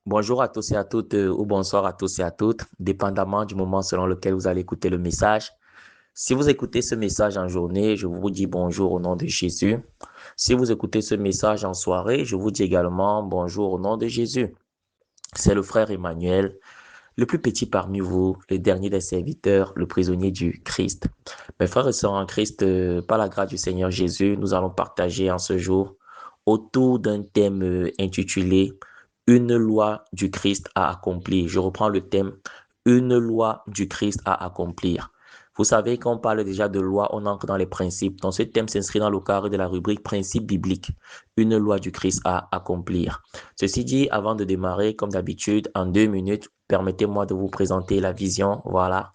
Bonjour à tous et à toutes, ou bonsoir à tous et à toutes, dépendamment du moment selon lequel vous allez écouter le message. Si vous écoutez ce message en journée, je vous dis bonjour au nom de Jésus. Si vous écoutez ce message en soirée, je vous dis également bonjour au nom de Jésus. C'est le frère Emmanuel, le plus petit parmi vous, le dernier des serviteurs, le prisonnier du Christ. Mes frères et sœurs en Christ, par la grâce du Seigneur Jésus, nous allons partager en ce jour autour d'un thème intitulé Une loi du Christ à accomplir. Je reprends le thème Une loi du Christ à accomplir. Vous savez, quand on parle déjà de loi, on entre dans les principes. Donc, ce thème s'inscrit dans le cadre de la rubrique principes bibliques. Une loi du Christ à accomplir. Ceci dit, avant de démarrer, comme d'habitude, en 2 minutes, permettez-moi de vous présenter la vision. Voilà.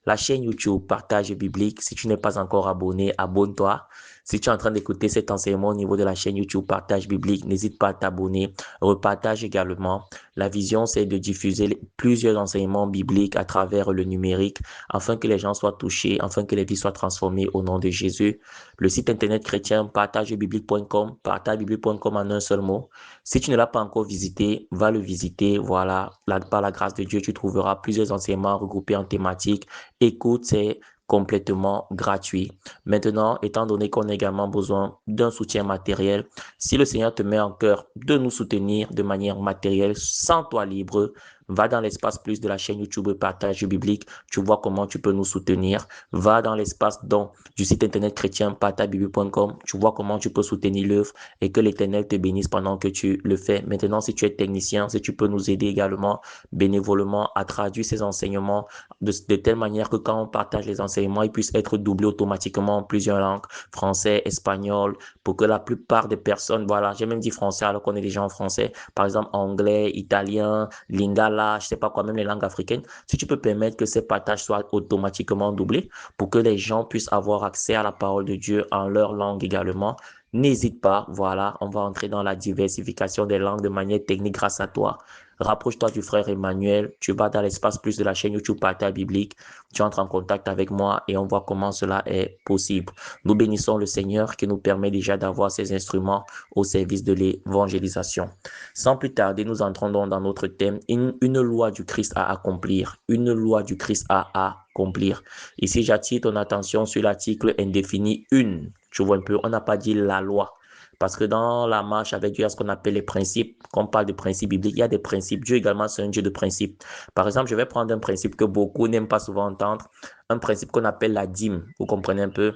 La chaîne YouTube Partage biblique. Si tu n'es pas encore abonné, abonne-toi. Si tu es en train d'écouter cet enseignement au niveau de la chaîne YouTube Partage biblique, n'hésite pas à t'abonner. Repartage également. La vision, c'est de diffuser plusieurs enseignements bibliques à travers le numérique afin que les gens soient touchés, afin que les vies soient transformées au nom de Jésus. Le site internet chrétien partagebiblique.com, partagebiblique.com en un seul mot. Si tu ne l'as pas encore visité, va le visiter. Voilà, par la grâce de Dieu, tu trouveras plusieurs enseignements regroupés en thématiques. Écoute, c'est complètement gratuit. Maintenant, étant donné qu'on a également besoin d'un soutien matériel, si le Seigneur te met en cœur de nous soutenir de manière matérielle, sans toi libre, va dans l'espace plus de la chaîne YouTube Partage biblique, tu vois comment tu peux nous soutenir. Va dans l'espace don du site internet chrétien partagebiblique.com, tu vois comment tu peux soutenir l'œuvre et que l'Éternel te bénisse pendant que tu le fais. Maintenant, si tu es technicien, si tu peux nous aider également bénévolement à traduire ces enseignements de telle manière que quand on partage les enseignements, ils puissent être doublés automatiquement en plusieurs langues, français, espagnol, pour que la plupart des personnes, voilà, j'ai même dit français alors qu'on est déjà en français, par exemple anglais, italien, lingala, je sais pas quoi, même les langues africaines, si tu peux permettre que ces partages soient automatiquement doublés pour que les gens puissent avoir accès à la parole de Dieu en leur langue également, n'hésite pas, voilà, on va entrer dans la diversification des langues de manière technique grâce à toi. Rapproche-toi du frère Emmanuel, tu vas dans l'espace plus de la chaîne YouTube Partage biblique, tu entres en contact avec moi et on voit comment cela est possible. Nous bénissons le Seigneur qui nous permet déjà d'avoir ces instruments au service de l'évangélisation. Sans plus tarder, nous entrons donc dans notre thème, une loi du Christ à accomplir, une loi du Christ à accomplir. Ici, j'attire ton attention sur l'article indéfini une. Tu vois un peu, on n'a pas dit la loi. Parce que dans la marche avec Dieu, il y a ce qu'on appelle les principes. Quand on parle de principes bibliques, il y a des principes. Dieu également, c'est un Dieu de principes. Par exemple, je vais prendre un principe que beaucoup n'aiment pas souvent entendre. Un principe qu'on appelle la dîme. Vous comprenez un peu?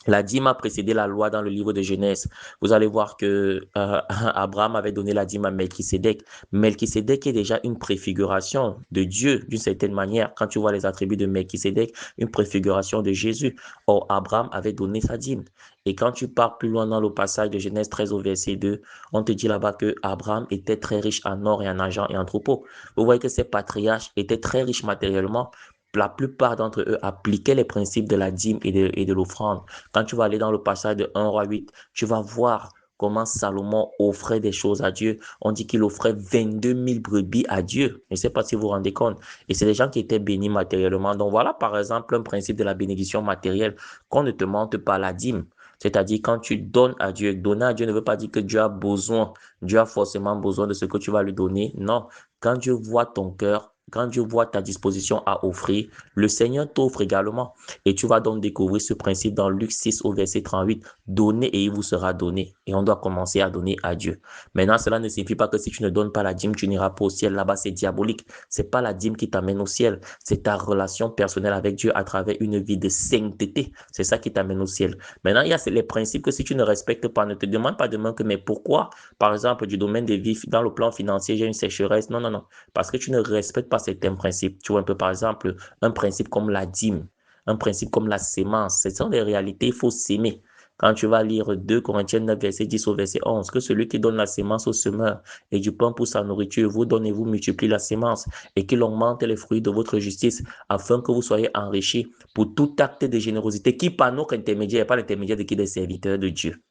La dîme a précédé la loi dans le livre de Genèse. Vous allez voir que Abraham avait donné la dîme à Melchisédek. Melchisédek est déjà une préfiguration de Dieu d'une certaine manière. Quand tu vois les attributs de Melchisédek, une préfiguration de Jésus. Or, Abraham avait donné sa dîme. Et quand tu pars plus loin dans le passage de Genèse 13 au verset 2, on te dit là-bas que Abraham était très riche en or et en argent et en troupeaux. Vous voyez que ces patriarches étaient très riches matériellement. La plupart d'entre eux appliquaient les principes de la dîme et de l'offrande. Quand tu vas aller dans le passage de 1 roi 8, tu vas voir comment Salomon offrait des choses à Dieu. On dit qu'il offrait 22 000 brebis à Dieu. Je ne sais pas si vous vous rendez compte. Et c'est des gens qui étaient bénis matériellement. Donc voilà, par exemple, un principe de la bénédiction matérielle, qu'on ne te mente pas la dîme. C'est-à-dire, quand tu donnes à Dieu, donner à Dieu ne veut pas dire que Dieu a besoin, Dieu a forcément besoin de ce que tu vas lui donner. Non, quand Dieu voit ton cœur, quand Dieu voit ta disposition à offrir, le Seigneur t'offre également. Et tu vas donc découvrir ce principe dans Luc 6 au verset 38. Donnez et il vous sera donné. Et on doit commencer à donner à Dieu. Maintenant, cela ne signifie pas que si tu ne donnes pas la dîme, tu n'iras pas au ciel. Là-bas, c'est diabolique. C'est pas la dîme qui t'amène au ciel. C'est ta relation personnelle avec Dieu à travers une vie de sainteté. C'est ça qui t'amène au ciel. Maintenant, il y a les principes que si tu ne respectes pas, ne te demande pas demain que, mais pourquoi, par exemple, du domaine des vies, dans le plan financier, j'ai une sécheresse. Non, non, non. Parce que tu ne respectes pas certains principes. Tu vois un peu, par exemple, un principe comme la dîme, un principe comme la sémence. Ce sont des réalités, il faut s'aimer. Quand tu vas lire 2 Corinthiens 9, verset 10 au verset 11, que celui qui donne la sémence au semeur et du pain pour sa nourriture, vous donne et vous multipliez la sémence et qu'il augmente les fruits de votre justice afin que vous soyez enrichis pour tout acte de générosité qui par notre intermédiaire, pas l'intermédiaire de qui des serviteurs de Dieu.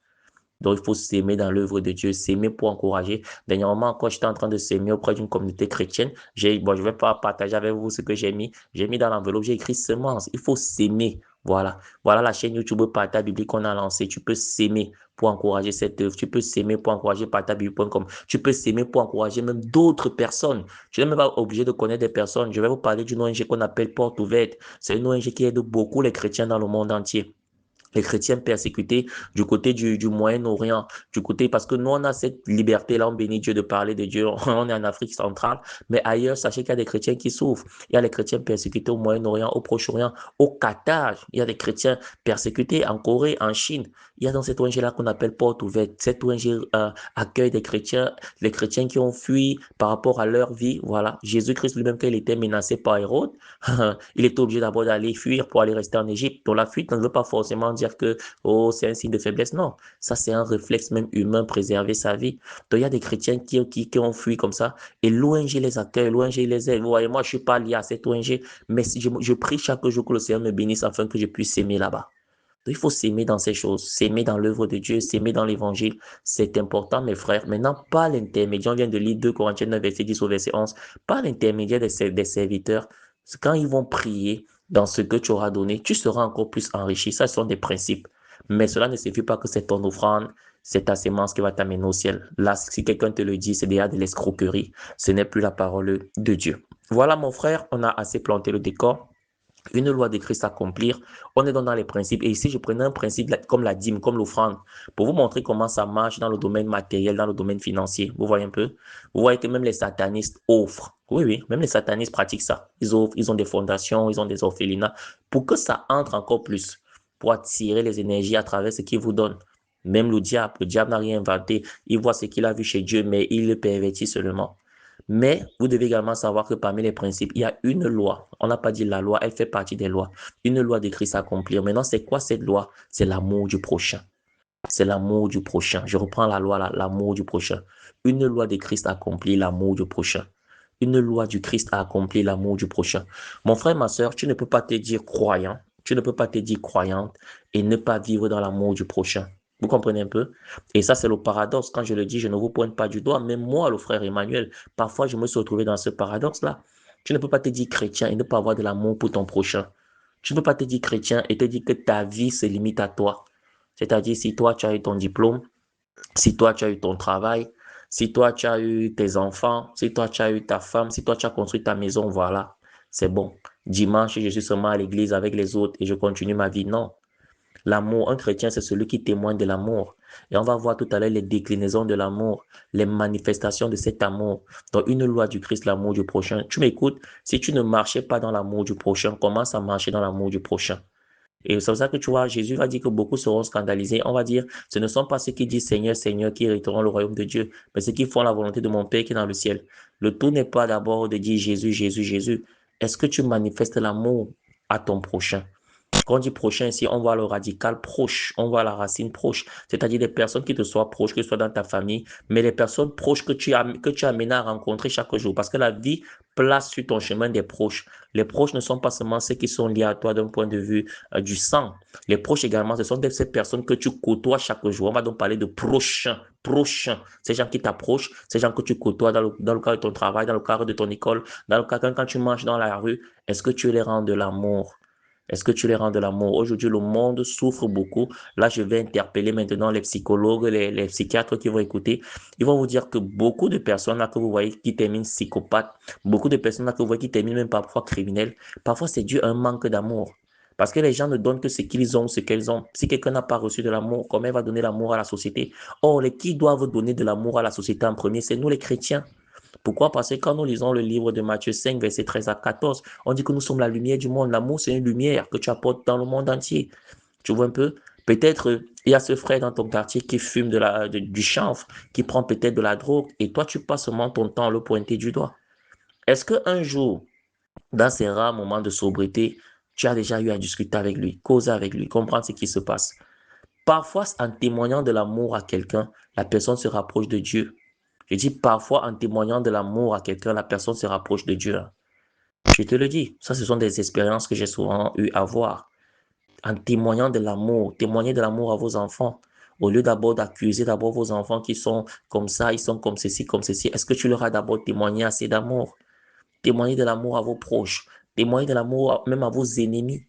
Donc, il faut s'aimer dans l'œuvre de Dieu, s'aimer pour encourager. Dernièrement, quand j'étais en train de s'aimer auprès d'une communauté chrétienne, je ne vais pas partager avec vous ce que j'ai mis. J'ai mis dans l'enveloppe, j'ai écrit semence. Il faut s'aimer. Voilà. Voilà la chaîne YouTube Partage Biblique qu'on a lancée. Tu peux s'aimer pour encourager cette œuvre. Tu peux s'aimer pour encourager partagebiblique.com. Tu peux s'aimer pour encourager même d'autres personnes. Tu n'es même pas obligé de connaître des personnes. Je vais vous parler d'une ONG qu'on appelle Porte Ouverte. C'est une ONG qui aide beaucoup les chrétiens dans le monde entier. Les chrétiens persécutés du côté du Moyen-Orient, du côté, parce que nous, on a cette liberté-là, on bénit Dieu de parler de Dieu, on est en Afrique centrale, mais ailleurs, sachez qu'il y a des chrétiens qui souffrent. Il y a les chrétiens persécutés au Moyen-Orient, au Proche-Orient, au Qatar, il y a des chrétiens persécutés en Corée, en Chine. Il y a dans cette ONG-là qu'on appelle Porte Ouverte. Cette ONG accueille des chrétiens, les chrétiens qui ont fui par rapport à leur vie. Voilà. Jésus-Christ lui-même, quand il était menacé par Hérode, il était obligé d'abord d'aller fuir pour aller rester en Égypte. Donc la fuite ne veut pas forcément dire que oh, c'est un signe de faiblesse. Non, ça c'est un réflexe même humain, préserver sa vie. Donc il y a des chrétiens qui ont fui comme ça et l'ONG les accueille, l'ONG les aide. Vous voyez, moi je suis pas lié à cette ONG, mais je prie chaque jour que le Seigneur me bénisse afin que je puisse s'aimer là-bas. Donc, il faut s'aimer dans ces choses, s'aimer dans l'œuvre de Dieu, s'aimer dans l'évangile. C'est important, mes frères. Maintenant, pas l'intermédiaire. On vient de lire 2 Corinthiens 9, verset 10 au verset 11. Pas l'intermédiaire des serviteurs. Quand ils vont prier dans ce que tu auras donné, tu seras encore plus enrichi. Ça, ce sont des principes. Mais cela ne suffit pas que c'est ton offrande, c'est ta sémence qui va t'amener au ciel. Là, si quelqu'un te le dit, c'est déjà de l'escroquerie. Ce n'est plus la parole de Dieu. Voilà, mon frère, on a assez planté le décor. Une loi de Christ à accomplir. On est donc dans les principes. Et ici, je prenais un principe comme la dîme, comme l'offrande, pour vous montrer comment ça marche dans le domaine matériel, dans le domaine financier. Vous voyez un peu? Vous voyez que même les satanistes offrent. Oui, oui, même les satanistes pratiquent ça. Ils offrent, ils ont des fondations, ils ont des orphelinats, pour que ça entre encore plus, pour attirer les énergies à travers ce qu'ils vous donnent. Même le diable n'a rien inventé. Il voit ce qu'il a vu chez Dieu, mais il le pervertit seulement. Mais vous devez également savoir que parmi les principes, il y a une loi. On n'a pas dit la loi, elle fait partie des lois. Une loi de Christ à accomplir. Maintenant, c'est quoi cette loi? C'est l'amour du prochain. C'est l'amour du prochain. Je reprends la loi là, l'amour du prochain. Une loi de Christ a accompli l'amour du prochain. Une loi du Christ a accompli l'amour du prochain. Mon frère, ma soeur, tu ne peux pas te dire croyant. Tu ne peux pas te dire croyante et ne pas vivre dans l'amour du prochain. Vous comprenez un peu? Et ça, c'est le paradoxe. Quand je le dis, je ne vous pointe pas du doigt. Même moi, le frère Emmanuel, parfois, je me suis retrouvé dans ce paradoxe-là. Tu ne peux pas te dire chrétien et ne pas avoir de l'amour pour ton prochain. Tu ne peux pas te dire chrétien et te dire que ta vie se limite à toi. C'est-à-dire, si toi, tu as eu ton diplôme, si toi, tu as eu ton travail, si toi, tu as eu tes enfants, si toi, tu as eu ta femme, si toi, tu as construit ta maison, voilà, c'est bon. Dimanche, je suis seulement à l'église avec les autres et je continue ma vie. Non. L'amour, un chrétien, c'est celui qui témoigne de l'amour. Et on va voir tout à l'heure les déclinaisons de l'amour, les manifestations de cet amour. Donc, une loi du Christ, l'amour du prochain. Tu m'écoutes? Si tu ne marchais pas dans l'amour du prochain, commence à marcher dans l'amour du prochain. Et c'est pour ça que tu vois, Jésus va dire que beaucoup seront scandalisés. On va dire, ce ne sont pas ceux qui disent Seigneur, Seigneur qui hériteront le royaume de Dieu, mais ceux qui font la volonté de mon Père qui est dans le ciel. Le tout n'est pas d'abord de dire Jésus, Jésus, Jésus. Est-ce que tu manifestes l'amour à ton prochain? Quand on dit prochain ici, on voit le radical proche, on voit la racine proche, c'est-à-dire des personnes qui te soient proches, que ce soit dans ta famille, mais les personnes proches que tu amènes à rencontrer chaque jour. Parce que la vie place sur ton chemin des proches. Les proches ne sont pas seulement ceux qui sont liés à toi d'un point de vue du sang. Les proches également, ce sont ces personnes que tu côtoies chaque jour. On va donc parler de prochains. Prochains, ces gens qui t'approchent, ces gens que tu côtoies dans le cadre de ton travail, dans le cadre de ton école, dans le cadre quand tu marches dans la rue, est-ce que tu les rends de l'amour? Est-ce que tu les rends de l'amour? Aujourd'hui, le monde souffre beaucoup. Là, je vais interpeller maintenant les psychologues, les psychiatres qui vont écouter. Ils vont vous dire que beaucoup de personnes là que vous voyez qui terminent psychopathes, beaucoup de personnes là que vous voyez qui terminent même parfois criminels, parfois c'est dû à un manque d'amour. Parce que les gens ne donnent que ce qu'ils ont, ce qu'elles ont. Si quelqu'un n'a pas reçu de l'amour, comment il va donner l'amour à la société? Or, les qui doivent donner de l'amour à la société en premier, c'est nous les chrétiens. Pourquoi? Parce que quand nous lisons le livre de Matthieu 5, verset 13 à 14, on dit que nous sommes la lumière du monde. L'amour, c'est une lumière que tu apportes dans le monde entier. Tu vois un peu? Peut-être il y a ce frère dans ton quartier qui fume du chanvre, qui prend peut-être de la drogue, et toi, tu passes seulement ton temps à le pointer du doigt. Est-ce qu'un jour, dans ces rares moments de sobriété, tu as déjà eu à discuter avec lui, causer avec lui, comprendre ce qui se passe? Parfois, en témoignant de l'amour à quelqu'un, la personne se rapproche de Dieu. Je dis parfois, en témoignant de l'amour à quelqu'un, la personne se rapproche de Dieu. Je te le dis, ça, ce sont des expériences que j'ai souvent eu à voir. En témoignant de l'amour, témoignez de l'amour à vos enfants. Au lieu d'abord d'accuser d'abord vos enfants qui sont comme ça, ils sont comme ceci, comme ceci, est-ce que tu leur as d'abord témoigné assez d'amour? Témoignez de l'amour à vos proches. Témoignez de l'amour même à vos ennemis.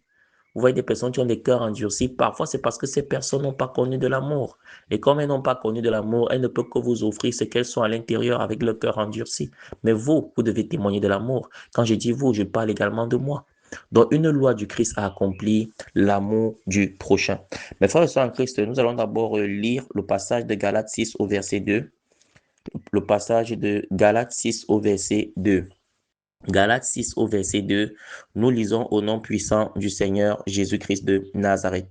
Vous voyez des personnes qui ont des cœurs endurcis. Parfois, c'est parce que ces personnes n'ont pas connu de l'amour. Et comme elles n'ont pas connu de l'amour, elles ne peuvent que vous offrir ce qu'elles sont à l'intérieur avec le cœur endurci. Mais vous devez témoigner de l'amour. Quand je dis vous, je parle également de moi. Donc, une loi du Christ a accompli l'amour du prochain. Mes frères et sœurs en Christ, nous allons d'abord lire le passage de Galates 6 au verset 2. Le passage de Galates 6 au verset 2. Galates 6 au verset 2, nous lisons au nom puissant du Seigneur Jésus-Christ de Nazareth.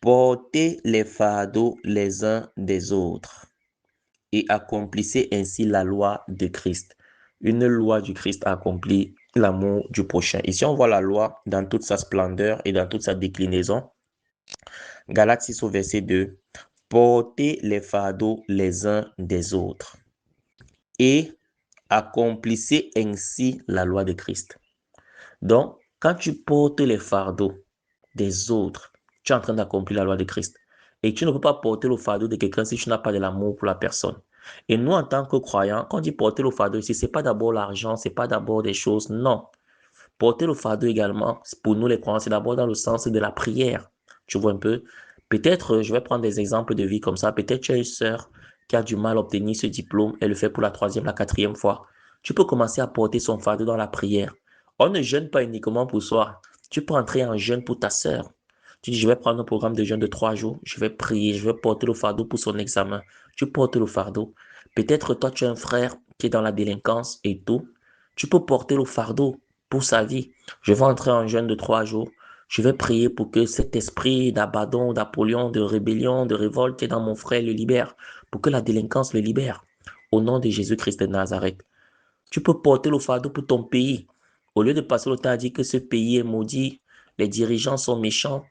Portez les fardeaux les uns des autres et accomplissez ainsi la loi de Christ. Une loi du Christ accomplit l'amour du prochain. Ici, on voit la loi dans toute sa splendeur et dans toute sa déclinaison. Galates 6 au verset 2. Portez les fardeaux les uns des autres et accomplissez ainsi la loi de Christ. Donc, quand tu portes les fardeaux des autres, tu es en train d'accomplir la loi de Christ. Et tu ne peux pas porter le fardeau de quelqu'un si tu n'as pas de l'amour pour la personne. Et nous, en tant que croyants, quand on dit porter le fardeau ici, ce n'est pas d'abord l'argent, ce n'est pas d'abord des choses, non. Porter le fardeau également, pour nous les croyants, c'est d'abord dans le sens de la prière. Tu vois un peu? Peut-être, je vais prendre des exemples de vie comme ça. Peut-être tu as une sœur qui a du mal à obtenir ce diplôme. Elle le fait pour la troisième, la quatrième fois. Tu peux commencer à porter son fardeau dans la prière. On ne jeûne pas uniquement pour soi. Tu peux entrer en jeûne pour ta sœur. Tu dis, je vais prendre un programme de jeûne de 3 jours. Je vais prier. Je vais porter le fardeau pour son examen. Tu portes le fardeau. Peut-être toi, tu as un frère qui est dans la délinquance et tout. Tu peux porter le fardeau pour sa vie. Je vais entrer en jeûne de 3 jours. Je vais prier pour que cet esprit d'abandon, d'Apollyon, de rébellion, de révolte qui est dans mon frère le libère. Pour que la délinquance le libère. Au nom de Jésus-Christ de Nazareth. Tu peux porter le fardeau pour ton pays. Au lieu de passer le temps à dire que ce pays est maudit, les dirigeants sont méchants,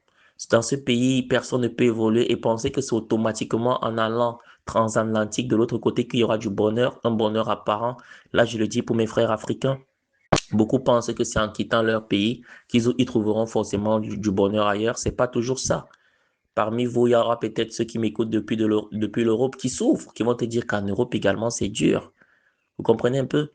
dans ce pays, personne ne peut évoluer et penser que c'est automatiquement en allant transatlantique de l'autre côté qu'il y aura du bonheur, un bonheur apparent. Là, je le dis pour mes frères africains. Beaucoup pensent que c'est en quittant leur pays qu'ils trouveront forcément du bonheur ailleurs. C'est pas toujours ça. Parmi vous, il y aura peut-être ceux qui m'écoutent depuis l'Europe qui souffrent, qui vont te dire qu'en Europe également, c'est dur. Vous comprenez un peu?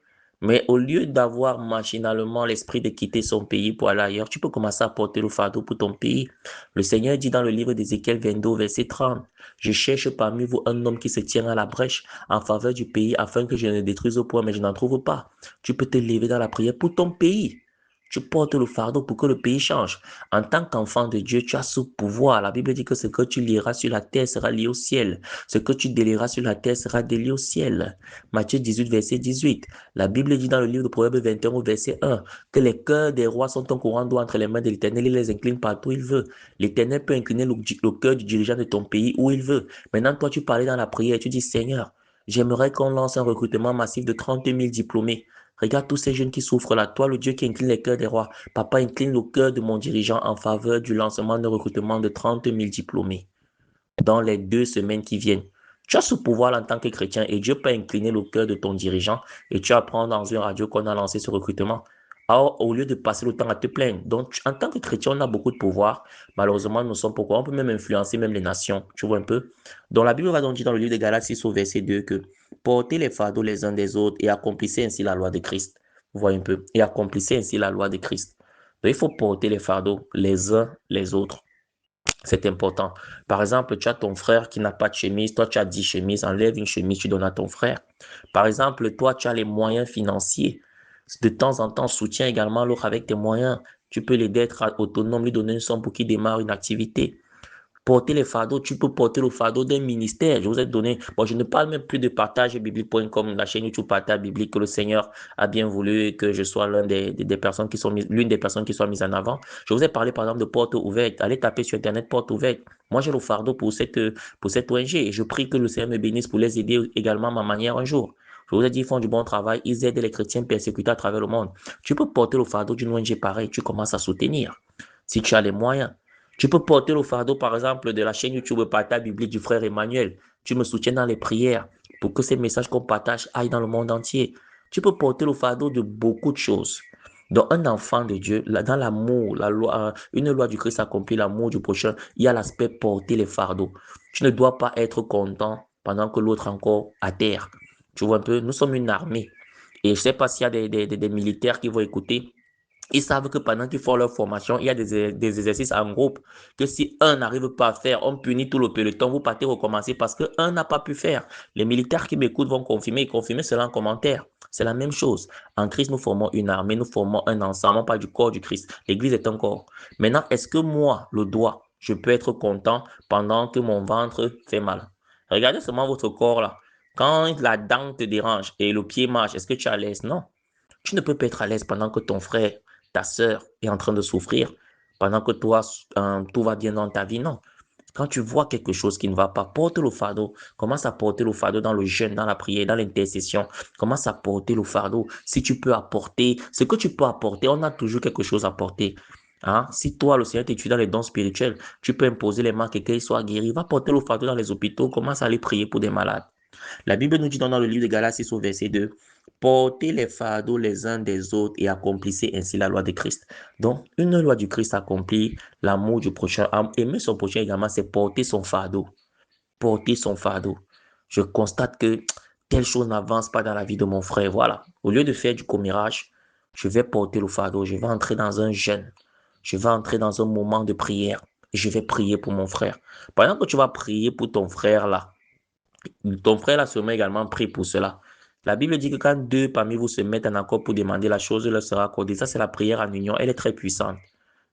Mais au lieu d'avoir machinalement l'esprit de quitter son pays pour aller ailleurs, tu peux commencer à porter le fardeau pour ton pays. Le Seigneur dit dans le livre d'Ézéchiel 22, verset 30, je cherche parmi vous un homme qui se tient à la brèche en faveur du pays afin que je ne détruise au point, mais je n'en trouve pas. Tu peux te lever dans la prière pour ton pays. Tu portes le fardeau pour que le pays change. En tant qu'enfant de Dieu, tu as ce pouvoir. La Bible dit que ce que tu liras sur la terre sera lié au ciel. Ce que tu délieras sur la terre sera délié au ciel. Matthieu 18, verset 18. La Bible dit dans le livre de Proverbes 21 au verset 1 que les cœurs des rois sont un courant d'eau entre les mains de l'Éternel. Il les incline partout où il veut. L'Éternel peut incliner le cœur du dirigeant de ton pays où il veut. Maintenant, toi, tu parlais dans la prière et tu dis, Seigneur, j'aimerais qu'on lance un recrutement massif de 30 000 diplômés. Regarde tous ces jeunes qui souffrent là. Toi, le Dieu qui incline les cœurs des rois. Papa, incline le cœur de mon dirigeant en faveur du lancement d'un recrutement de 30 000 diplômés dans les 2 semaines qui viennent. Tu as ce pouvoir en tant que chrétien et Dieu peut incliner le cœur de ton dirigeant et tu apprends dans une radio qu'on a lancé ce recrutement. Alors, au lieu de passer le temps à te plaindre, donc en tant que chrétien, on a beaucoup de pouvoir. Malheureusement, nous sommes pourquoi on peut même influencer même les nations. Tu vois un peu? Donc, la Bible va donc dire dans le livre de Galates 6 au verset 2 que portez les fardeaux les uns des autres et accomplissez ainsi la loi de Christ. Vous voyez un peu? Et accomplissez ainsi la loi de Christ. Donc, il faut porter les fardeaux les uns les autres. C'est important. Par exemple, tu as ton frère qui n'a pas de chemise, toi tu as 10 chemises, enlève une chemise, tu donnes à ton frère. Par exemple, toi tu as les moyens financiers. De temps en temps, soutiens également l'autre avec tes moyens. Tu peux l'aider à être autonome, lui donner une somme pour qu'il démarre une activité. Porter les fardeaux, tu peux porter le fardeau d'un ministère. Je vous ai donné, bon, je ne parle même plus de partage biblique.com, la chaîne YouTube Partage Biblique, que le Seigneur a bien voulu que je sois des personnes qui sont l'une des personnes qui soient mises en avant. Je vous ai parlé par exemple de porte ouverte. Allez taper sur Internet porte ouverte. Moi, j'ai le fardeau pour cette ONG et je prie que le Seigneur me bénisse pour les aider également à ma manière un jour. Je vous ai dit, ils font du bon travail, ils aident les chrétiens persécutés à travers le monde. Tu peux porter le fardeau d'une ONG pareille, tu commences à soutenir. Si tu as les moyens. Tu peux porter le fardeau, par exemple, de la chaîne YouTube Partage Biblique du frère Emmanuel. Tu me soutiens dans les prières pour que ces messages qu'on partage aillent dans le monde entier. Tu peux porter le fardeau de beaucoup de choses. Donc, un enfant de Dieu, dans l'amour, une loi du Christ accomplit l'amour du prochain, il y a l'aspect porter les fardeaux. Tu ne dois pas être content pendant que l'autre est encore à terre. Tu vois un peu, nous sommes une armée. Et je ne sais pas s'il y a des militaires qui vont écouter. Ils savent que pendant qu'ils font leur formation, il y a des exercices en groupe que si un n'arrive pas à faire, on punit tout le peloton, vous partez recommencer parce qu'un n'a pas pu faire. Les militaires qui m'écoutent vont confirmer cela en commentaire. C'est la même chose. En Christ, nous formons une armée, nous formons un ensemble, on parle du corps du Christ. L'Église est un corps. Maintenant, est-ce que moi, le doigt, je peux être content pendant que mon ventre fait mal? Regardez seulement votre corps là. Quand la dent te dérange et le pied marche, est-ce que tu es à l'aise? Non. Tu ne peux pas être à l'aise pendant que ton frère, ta sœur est en train de souffrir, pendant que toi, tout va bien dans ta vie. Non. Quand tu vois quelque chose qui ne va pas, porte le fardeau. Commence à porter le fardeau dans le jeûne, dans la prière, dans l'intercession. Commence à porter le fardeau. Si tu peux apporter, ce que tu peux apporter, on a toujours quelque chose à porter. Hein? Si toi, le Seigneur t'étudie dans les dons spirituels, tu peux imposer les mains et qu'ils soient guéris. Va porter le fardeau dans les hôpitaux. Commence à aller prier pour des malades. La Bible nous dit dans le livre de Galates 6 au verset 2, portez les fardeaux les uns des autres et accomplissez ainsi la loi de Christ. Donc, une loi du Christ accomplie, l'amour du prochain, aimer son prochain également, c'est porter son fardeau. Porter son fardeau. Je constate que telle chose n'avance pas dans la vie de mon frère. Voilà. Au lieu de faire du commérage, je vais porter le fardeau. Je vais entrer dans un jeûne. Je vais entrer dans un moment de prière. Et je vais prier pour mon frère. Pendant que tu vas prier pour ton frère là, ton frère a sûrement également pris pour cela. La Bible dit que quand deux parmi vous se mettent en accord pour demander la chose, leur sera accordée. Ça, c'est la prière en union. Elle est très puissante.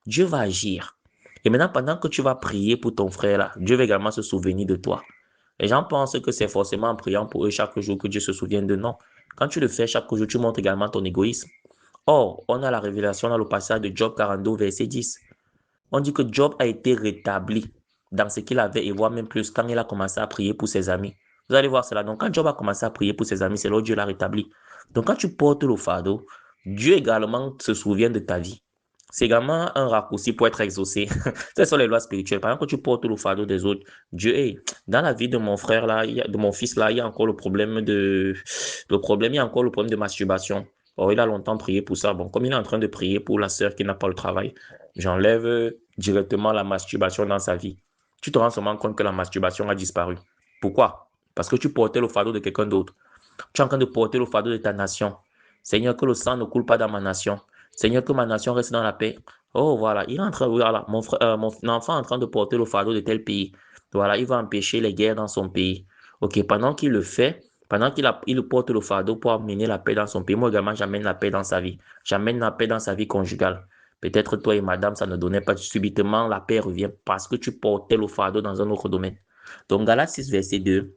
Dieu va agir. Et maintenant, pendant que tu vas prier pour ton frère là, Dieu va également se souvenir de toi. Les gens pensent que c'est forcément en priant pour eux chaque jour que Dieu se souvienne de non. Quand tu le fais chaque jour, tu montres également ton égoïsme. Or, on a la révélation dans le passage de Job 42, verset 10. On dit que Job a été rétabli dans ce qu'il avait et voire même plus quand il a commencé à prier pour ses amis. Vous allez voir cela. Donc, quand Job a commencé à prier pour ses amis, c'est là où Dieu l'a rétabli. Donc, quand tu portes le fardeau, Dieu également se souvient de ta vie. C'est également un raccourci pour être exaucé. Ce sont les lois spirituelles. Par exemple, quand tu portes le fardeau des autres, Dieu est dans la vie de mon frère là, de mon fils là, il y a encore il y a encore le problème de masturbation. Or, il a longtemps prié pour ça. Bon, comme il est en train de prier pour la sœur qui n'a pas le travail, j'enlève directement la masturbation dans sa vie. Tu te rends seulement compte que la masturbation a disparu. Pourquoi? Parce que tu portais le fardeau de quelqu'un d'autre. Tu es en train de porter le fardeau de ta nation. Seigneur, que le sang ne coule pas dans ma nation. Seigneur, que ma nation reste dans la paix. Oh, voilà, il est en train, voilà, mon enfant est en train de porter le fardeau de tel pays. Voilà, il va empêcher les guerres dans son pays. Ok, pendant qu'il le fait, pendant il porte le fardeau pour amener la paix dans son pays, moi également, j'amène la paix dans sa vie. J'amène la paix dans sa vie conjugale. Peut-être toi et madame, ça ne donnait pas subitement, la paix revient parce que tu portais le fardeau dans un autre domaine. Donc, Galates 6, verset 2,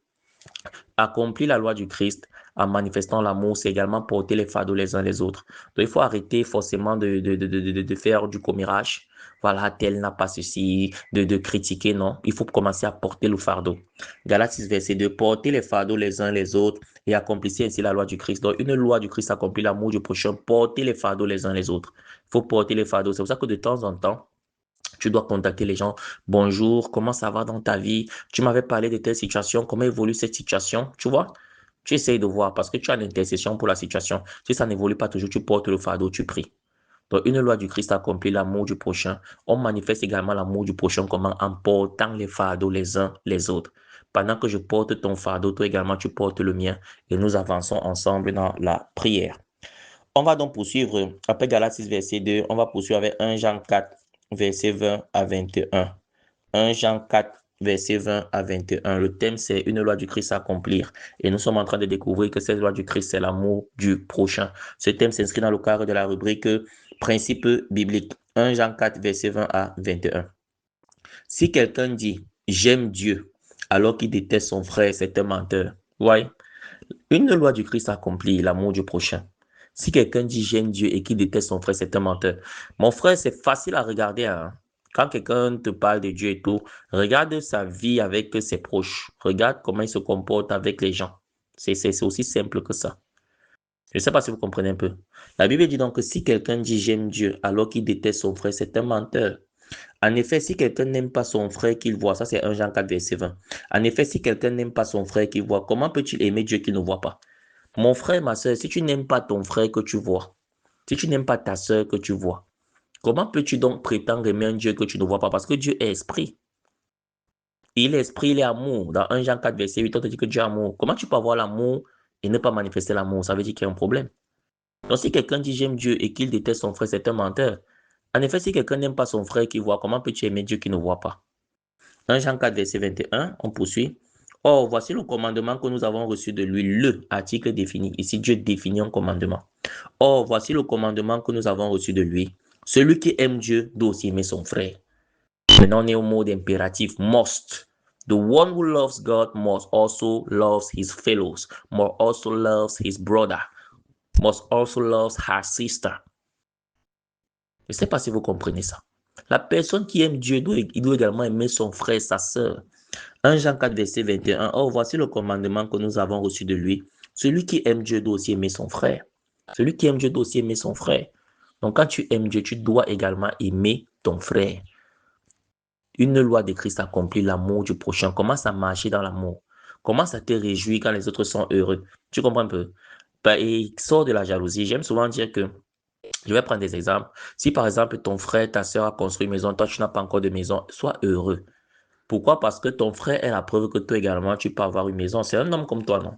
accomplir la loi du Christ en manifestant l'amour, c'est également porter les fardeaux les uns les autres. Donc, il faut arrêter forcément de faire du commérage. Voilà, tel n'a pas ceci, de critiquer, non. Il faut commencer à porter le fardeau. Galates 6, verset 2, porter les fardeaux les uns les autres et accomplissez ainsi la loi du Christ. Donc, une loi du Christ accomplit l'amour du prochain, porter les fardeaux les uns les autres. Il faut porter les fardeaux. C'est pour ça que de temps en temps, tu dois contacter les gens. Bonjour, comment ça va dans ta vie? Tu m'avais parlé de telle situation. Comment évolue cette situation? Tu vois? Tu essayes de voir parce que tu as l'intercession pour la situation. Si ça n'évolue pas toujours, tu portes le fardeau, tu pries. Donc, une loi du Christ accomplit l'amour du prochain. On manifeste également l'amour du prochain comment? En portant les fardeaux les uns les autres. Pendant que je porte ton fardeau, toi également tu portes le mien et nous avançons ensemble dans la prière. On va donc poursuivre, après Galates 6, verset 2, on va poursuivre avec 1 Jean 4, verset 20 à 21. 1 Jean 4, verset 20 à 21. Le thème, c'est une loi du Christ à accomplir. Et nous sommes en train de découvrir que cette loi du Christ, c'est l'amour du prochain. Ce thème s'inscrit dans le cadre de la rubrique principe biblique. 1 Jean 4, verset 20 à 21. Si quelqu'un dit « j'aime Dieu » alors qu'il déteste son frère, c'est un menteur. Ouais. Une loi du Christ accomplie, l'amour du prochain. Si quelqu'un dit j'aime Dieu et qu'il déteste son frère, c'est un menteur. Mon frère, c'est facile à regarder. Hein. Quand quelqu'un te parle de Dieu et tout, regarde sa vie avec ses proches. Regarde comment il se comporte avec les gens. C'est aussi simple que ça. Je ne sais pas si vous comprenez un peu. La Bible dit donc que si quelqu'un dit j'aime Dieu alors qu'il déteste son frère, c'est un menteur. En effet, si quelqu'un n'aime pas son frère qu'il voit, ça c'est 1 Jean 4, verset 20. En effet, si quelqu'un n'aime pas son frère qu'il voit, comment peut-il aimer Dieu qu'il ne voit pas? Mon frère, ma soeur, si tu n'aimes pas ton frère que tu vois, si tu n'aimes pas ta soeur que tu vois, comment peux-tu donc prétendre aimer un Dieu que tu ne vois pas? Parce que Dieu est esprit. Il est esprit, il est amour. Dans 1 Jean 4, verset 8, on te dit que Dieu est amour. Comment tu peux avoir l'amour et ne pas manifester l'amour? Ça veut dire qu'il y a un problème. Donc, si quelqu'un dit j'aime Dieu et qu'il déteste son frère, c'est un menteur. En effet, si quelqu'un n'aime pas son frère qui voit, comment peux-tu aimer Dieu qui ne voit pas? 1 Jean 4, verset 21, on poursuit. Or, voici le commandement que nous avons reçu de lui, le article défini. Ici, Dieu définit un commandement. Or, voici le commandement que nous avons reçu de lui. Celui qui aime Dieu doit aussi aimer son frère. Maintenant, on est au mode impératif, must. The one who loves God must also love his fellows, must also love his brother, must also love her sister. Je ne sais pas si vous comprenez ça. La personne qui aime Dieu, il doit également aimer son frère, sa sœur. 1 Jean 4, verset 21. Or, voici le commandement que nous avons reçu de lui. Celui qui aime Dieu doit aussi aimer son frère. Celui qui aime Dieu doit aussi aimer son frère. Donc, quand tu aimes Dieu, tu dois également aimer ton frère. Une loi de Christ accomplit l'amour du prochain. Commence à marcher dans l'amour. Commence à te réjouir quand les autres sont heureux. Tu comprends un peu? Et sors de la jalousie. J'aime souvent dire que, je vais prendre des exemples. Si par exemple ton frère, ta soeur a construit une maison, toi tu n'as pas encore de maison, sois heureux. Pourquoi? Parce que ton frère est la preuve que toi également, tu peux avoir une maison. C'est un homme comme toi, non?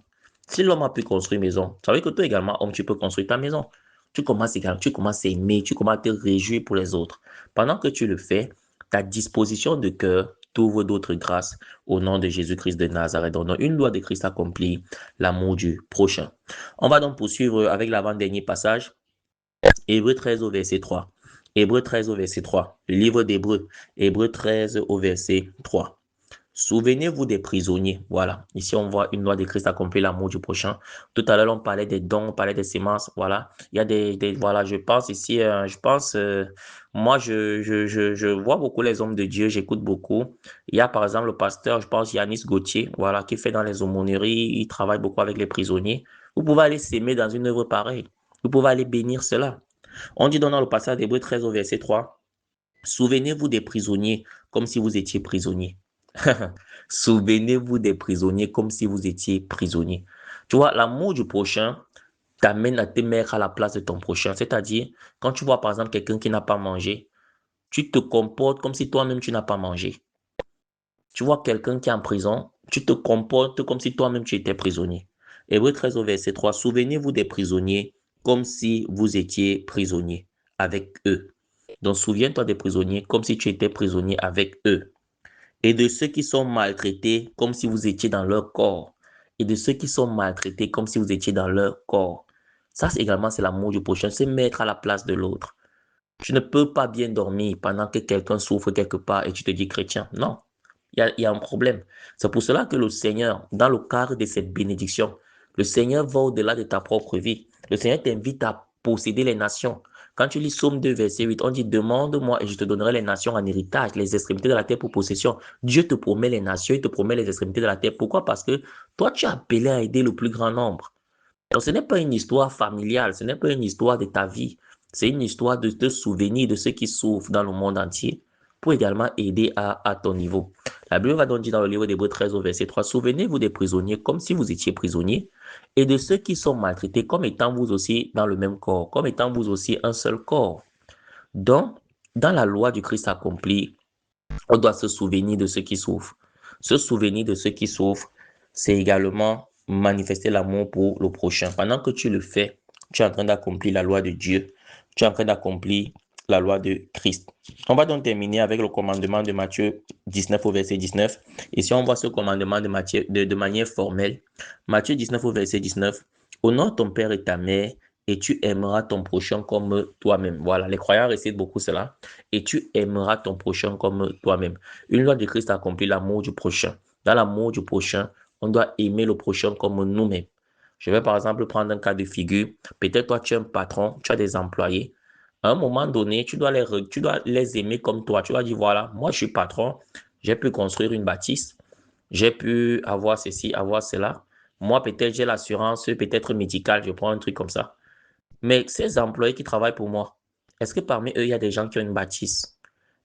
Si l'homme a pu construire une maison, ça veut dire que toi également, homme, tu peux construire ta maison. Tu commences à aimer, tu commences à te réjouir pour les autres. Pendant que tu le fais, ta disposition de cœur t'ouvre d'autres grâces au nom de Jésus-Christ de Nazareth. Donc, une loi de Christ accomplit l'amour du prochain. On va donc poursuivre avec l'avant-dernier passage. Hébreux 13 au verset 3. Hébreux 13 au verset 3. Le livre d'Hébreux. Hébreux 13 au verset 3. Souvenez-vous des prisonniers. Voilà. Ici, on voit une loi de Christ accomplir l'amour du prochain. Tout à l'heure, on parlait des dons, on parlait des semences. Voilà. Il y a voilà, je pense ici, moi, je vois beaucoup les hommes de Dieu, j'écoute beaucoup. Il y a par exemple le pasteur, je pense, Yanis Gauthier, voilà, qui fait dans les aumôneries, il travaille beaucoup avec les prisonniers. Vous pouvez aller s'aimer dans une œuvre pareille. Vous pouvez aller bénir cela. On dit dans le passage d'Hébreux 13 au verset 3, souvenez-vous des prisonniers comme si vous étiez prisonniers. Souvenez-vous des prisonniers comme si vous étiez prisonniers. Tu vois, l'amour du prochain t'amène à te mettre à la place de ton prochain. C'est-à-dire, quand tu vois par exemple quelqu'un qui n'a pas mangé, tu te comportes comme si toi-même tu n'as pas mangé. Tu vois quelqu'un qui est en prison, tu te comportes comme si toi-même tu étais prisonnier. Hébreux 13 au verset 3, souvenez-vous des prisonniers comme si vous étiez prisonniers avec eux. Donc souviens-toi des prisonniers comme si tu étais prisonnier avec eux. Et de ceux qui sont maltraités comme si vous étiez dans leur corps. Et de ceux qui sont maltraités comme si vous étiez dans leur corps. Ça, également, c'est l'amour du prochain, c'est mettre à la place de l'autre. Tu ne peux pas bien dormir pendant que quelqu'un souffre quelque part et tu te dis chrétien. Non, il y a un problème. C'est pour cela que le Seigneur, dans le cadre de cette bénédiction, le Seigneur va au-delà de ta propre vie. Le Seigneur t'invite à posséder les nations. Quand tu lis Psaume 2, verset 8, on dit, demande-moi et je te donnerai les nations en héritage, les extrémités de la terre pour possession. Dieu te promet les nations, il te promet les extrémités de la terre. Pourquoi? Parce que toi, tu es appelé à aider le plus grand nombre. Donc, ce n'est pas une histoire familiale, ce n'est pas une histoire de ta vie. C'est une histoire de te souvenir de ceux qui souffrent dans le monde entier pour également aider à ton niveau. La Bible va donc dire dans le livre d'Hébreux 13 au verset 3, souvenez-vous des prisonniers comme si vous étiez prisonniers et de ceux qui sont maltraités comme étant vous aussi dans le même corps, comme étant vous aussi un seul corps. Donc, dans la loi du Christ accompli, on doit se souvenir de ceux qui souffrent. Se souvenir de ceux qui souffrent, c'est également manifester l'amour pour le prochain. Pendant que tu le fais, tu es en train d'accomplir la loi de Dieu. Tu es en train d'accomplir la loi de Christ. On va donc terminer avec le commandement de Matthieu 19 au verset 19. Et si on voit ce commandement de manière formelle, Matthieu 19 au verset 19, honore ton père et ta mère et tu aimeras ton prochain comme toi-même. Voilà, les croyants récitent beaucoup cela. Et tu aimeras ton prochain comme toi-même. Une loi de Christ accomplit l'amour du prochain. Dans l'amour du prochain, on doit aimer le prochain comme nous-mêmes. Je vais par exemple prendre un cas de figure. Peut-être toi, tu es un patron, tu as des employés. À un moment donné, tu dois les aimer comme toi. Tu vas dire, voilà, moi je suis patron, j'ai pu construire une bâtisse, j'ai pu avoir ceci, avoir cela. Moi, peut-être j'ai l'assurance, peut-être médicale, je prends un truc comme ça. Mais ces employés qui travaillent pour moi, est-ce que parmi eux, il y a des gens qui ont une bâtisse?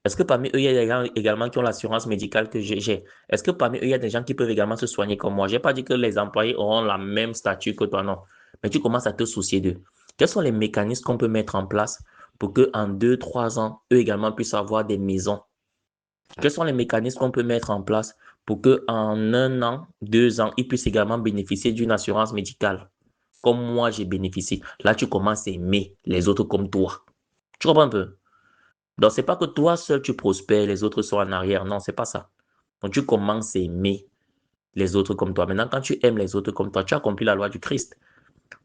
Est-ce que parmi eux, il y a des gens également qui ont l'assurance médicale que j'ai? Est-ce que parmi eux, il y a des gens qui peuvent également se soigner comme moi? Je n'ai pas dit que les employés auront la même statut que toi, non. Mais tu commences à te soucier d'eux. Quels sont les mécanismes qu'on peut mettre en place pour qu'en 2, 3 ans, eux également puissent avoir des maisons? Quels sont les mécanismes qu'on peut mettre en place pour qu'en 1 an, 2 ans, ils puissent également bénéficier d'une assurance médicale? comme moi j'ai bénéficié. Là, tu commences à aimer les autres comme toi. Tu comprends un peu? Donc, c'est pas que toi seul tu prospères, les autres sont en arrière. Non, c'est pas ça. Donc, tu commences à aimer les autres comme toi. Maintenant, quand tu aimes les autres comme toi, tu accomplis la loi du Christ.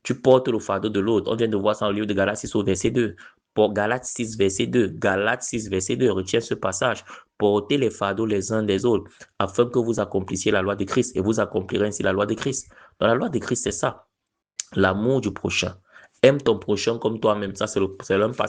Tu portes le fardeau de l'autre. On vient de voir ça dans le livre de Galates 6 au verset 2. Pour Galates 6, verset 2. Galates 6, verset 2. Retiens ce passage. Portez les fardeaux les uns des autres afin que vous accomplissiez la loi de Christ et vous accomplirez ainsi la loi de Christ. Dans la loi de Christ, c'est ça. L'amour du prochain. Aime ton prochain comme toi-même. Ça, c'est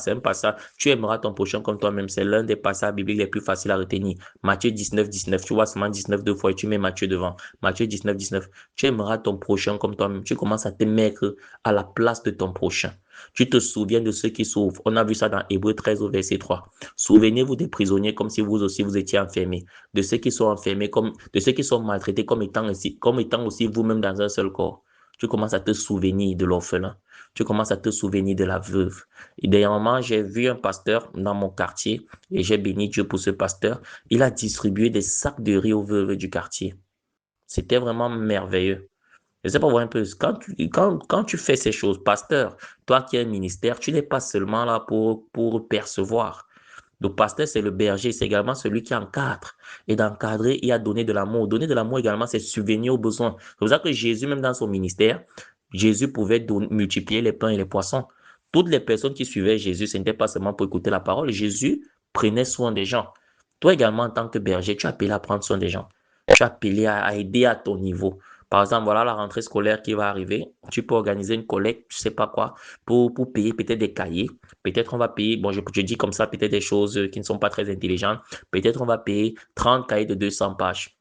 un passage. Tu aimeras ton prochain comme toi-même. C'est l'un des passages bibliques les plus faciles à retenir. Matthieu 19, 19. Tu vois seulement 19 deux fois et tu mets Matthieu devant. Matthieu 19, 19. Tu aimeras ton prochain comme toi-même. Tu commences à te mettre à la place de ton prochain. Tu te souviens de ceux qui souffrent. On a vu ça dans Hébreux 13 au verset 3. Souvenez-vous des prisonniers comme si vous aussi vous étiez enfermés. De ceux qui sont enfermés, de ceux qui sont maltraités comme étant aussi vous-même dans un seul corps. Tu commences à te souvenir de l'orphelin. Tu commences à te souvenir de la veuve. Et dernièrement, j'ai vu un pasteur dans mon quartier et j'ai béni Dieu pour ce pasteur. Il a distribué des sacs de riz aux veuves du quartier. C'était vraiment merveilleux. Je sais pas voir un peu, quand tu fais ces choses, pasteur, toi qui as un ministère, tu n'es pas seulement là pour percevoir. Le pasteur, c'est le berger, c'est également celui qui encadre. Et d'encadrer, il a donné de l'amour. Donner de l'amour également, c'est subvenir aux besoins. C'est pour ça que Jésus, même dans son ministère, Jésus pouvait multiplier les pains et les poissons. Toutes les personnes qui suivaient Jésus, ce n'était pas seulement pour écouter la parole. Jésus prenait soin des gens. Toi également, en tant que berger, tu es appelé à prendre soin des gens. Tu es appelé à aider à ton niveau. Par exemple, voilà la rentrée scolaire qui va arriver. Tu peux organiser une collecte, je sais pas quoi, pour payer peut-être des cahiers. Peut-être on va payer, bon, je dis comme ça, peut-être des choses qui ne sont pas très intelligentes. Peut-être on va payer 30 cahiers de 200 pages.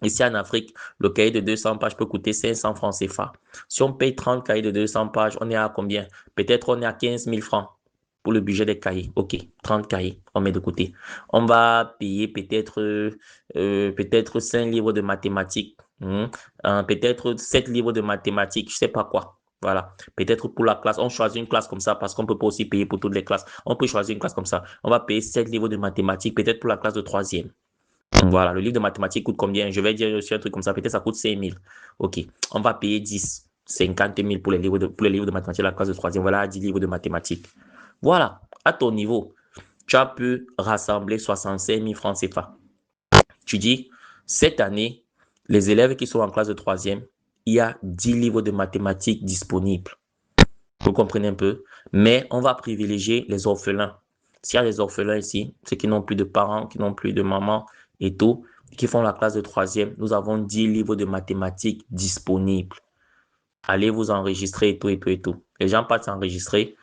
Ici en Afrique, le cahier de 200 pages peut coûter 500 francs CFA. Si on paye 30 cahiers de 200 pages, on est à combien? Peut-être on est à 15 000 francs pour le budget des cahiers. OK, 30 cahiers, on met de côté. On va payer peut-être 5 livres de mathématiques, peut-être 7 livres de mathématiques, je ne sais pas quoi. Voilà. Peut-être pour la classe, on choisit une classe comme ça parce qu'on ne peut pas aussi payer pour toutes les classes. On peut choisir une classe comme ça. On va payer 7 livres de mathématiques, peut-être pour la classe de troisième. Voilà, le livre de mathématiques coûte combien? Je vais dire aussi un truc comme ça, peut-être ça coûte 5 000. OK, on va payer 10, 50 000 pour les livres de mathématiques, la classe de troisième. Voilà, 10 livres de mathématiques. Voilà, à ton niveau, tu as pu rassembler 65 000 francs CFA. Tu dis, cette année, les élèves qui sont en classe de troisième, il y a 10 livres de mathématiques disponibles. Vous comprenez un peu? Mais on va privilégier les orphelins. S'il y a des orphelins ici, ceux qui n'ont plus de parents, qui n'ont plus de maman et tout, qui font la classe de troisième, nous avons 10 livres de mathématiques disponibles. Allez vous enregistrer et tout, et tout, et tout. Les gens partent s'enregistrer.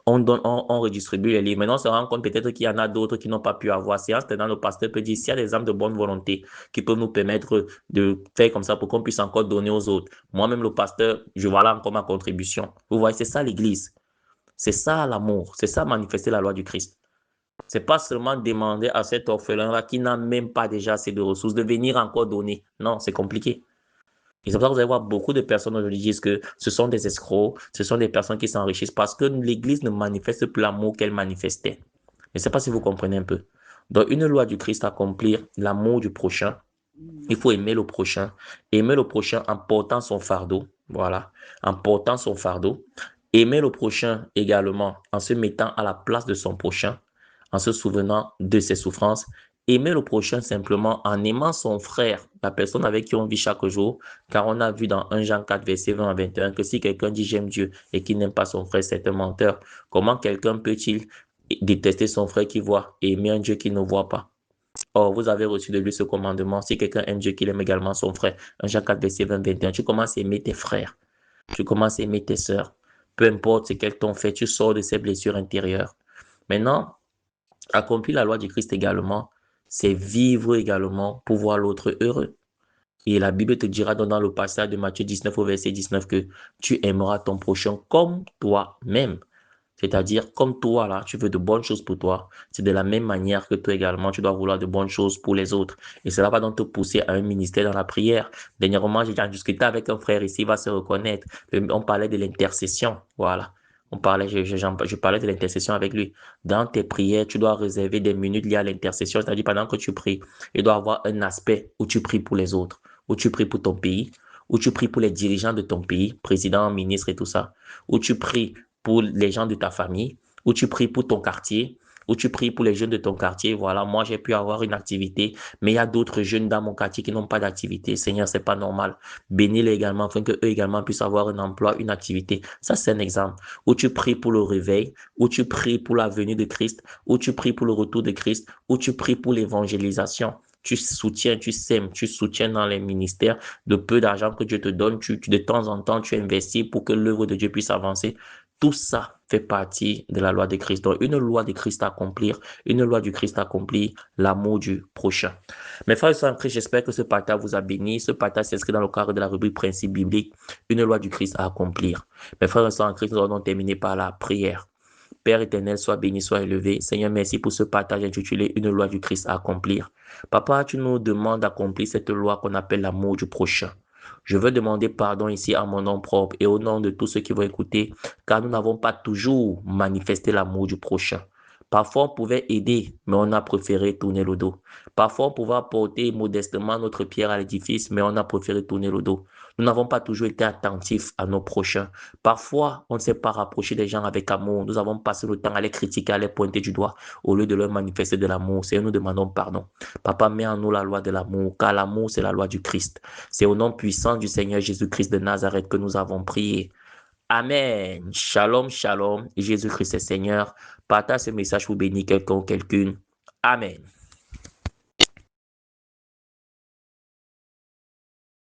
On redistribue les livres. Maintenant, on se rend compte peut-être qu'il y en a d'autres qui n'ont pas pu avoir. C'est dans le pasteur peut dire s'il y a des âmes de bonne volonté qui peuvent nous permettre de faire comme ça pour qu'on puisse encore donner aux autres. Moi-même, le pasteur, je vois là encore ma contribution. Vous voyez, c'est ça l'Église. C'est ça l'amour. C'est ça manifester la loi du Christ. C'est pas seulement demander à cet orphelin-là qui n'a même pas déjà assez de ressources de venir encore donner. Non, c'est compliqué. Et c'est pour ça que vous allez voir beaucoup de personnes aujourd'hui disent que ce sont des escrocs, ce sont des personnes qui s'enrichissent parce que l'Église ne manifeste plus l'amour qu'elle manifestait. Je ne sais pas si vous comprenez un peu. Donc, une loi du Christ accomplir l'amour du prochain. Il faut aimer le prochain. Aimer le prochain en portant son fardeau. Voilà. En portant son fardeau. Aimer le prochain également en se mettant à la place de son prochain, en se souvenant de ses souffrances. Aimer le prochain simplement en aimant son frère, la personne avec qui on vit chaque jour, car on a vu dans 1 Jean 4, verset 20 à 21, que si quelqu'un dit j'aime Dieu et qu'il n'aime pas son frère, c'est un menteur. Comment quelqu'un peut-il détester son frère qui voit et aimer un Dieu qui ne voit pas? Or, vous avez reçu de lui ce commandement. Si quelqu'un aime Dieu, qu'il aime également son frère. 1 Jean 4, verset 20, 21. Tu commences à aimer tes frères. Tu commences à aimer tes sœurs. Peu importe ce qu'elles t'ont fait, tu sors de ces blessures intérieures. Maintenant, accomplir la loi du Christ également, c'est vivre également pour voir l'autre heureux. Et la Bible te dira dans le passage de Matthieu 19 au verset 19 que tu aimeras ton prochain comme toi-même. C'est-à-dire, comme toi, là, tu veux de bonnes choses pour toi, c'est de la même manière que toi également, tu dois vouloir de bonnes choses pour les autres. Et cela va donc te pousser à un ministère dans la prière. Dernièrement, j'ai discuté avec un frère ici, il va se reconnaître. On parlait de l'intercession, voilà. Je parlais de l'intercession avec lui. Dans tes prières, tu dois réserver des minutes liées à l'intercession, c'est-à-dire pendant que tu pries, il doit y avoir un aspect où tu pries pour les autres, où tu pries pour ton pays, où tu pries pour les dirigeants de ton pays, président, ministre et tout ça, où tu pries pour les gens de ta famille, où tu pries pour ton quartier, où tu pries pour les jeunes de ton quartier. Voilà, moi, j'ai pu avoir une activité, mais il y a d'autres jeunes dans mon quartier qui n'ont pas d'activité. Seigneur, c'est pas normal. Bénis-les également afin qu'eux également puissent avoir un emploi, une activité. Ça, c'est un exemple. Où tu pries pour le réveil, où tu pries pour la venue de Christ, où tu pries pour le retour de Christ, où tu pries pour l'évangélisation. Tu soutiens, tu sèmes, tu soutiens dans les ministères de peu d'argent que Dieu te donne. De temps en temps, tu investis pour que l'œuvre de Dieu puisse avancer. Tout ça fait partie de la loi de Christ. Donc, une loi de Christ à accomplir, une loi du Christ à accomplir, l'amour du prochain. Mes frères et sœurs en Christ, j'espère que ce partage vous a béni. Ce partage s'inscrit dans le cadre de la rubrique principe biblique, une loi du Christ à accomplir. Mes frères et sœurs en Christ, nous allons terminer par la prière. Père éternel, sois béni, sois élevé. Seigneur, merci pour ce partage intitulé Une loi du Christ à accomplir. Papa, tu nous demandes d'accomplir cette loi qu'on appelle l'amour du prochain. Je veux demander pardon ici à mon nom propre et au nom de tous ceux qui vont écouter, car nous n'avons pas toujours manifesté l'amour du prochain. Parfois, on pouvait aider, mais on a préféré tourner le dos. Parfois, on pouvait apporter modestement notre pierre à l'édifice, mais on a préféré tourner le dos. Nous n'avons pas toujours été attentifs à nos prochains. Parfois, on ne s'est pas rapproché des gens avec amour. Nous avons passé le temps à les critiquer, à les pointer du doigt, au lieu de leur manifester de l'amour. Seigneur, nous demandons pardon. Papa, mets en nous la loi de l'amour, car l'amour, c'est la loi du Christ. C'est au nom puissant du Seigneur Jésus-Christ de Nazareth que nous avons prié. Amen. Shalom, shalom. Jésus-Christ est Seigneur. Partage ce message pour bénir quelqu'un ou quelqu'une. Amen.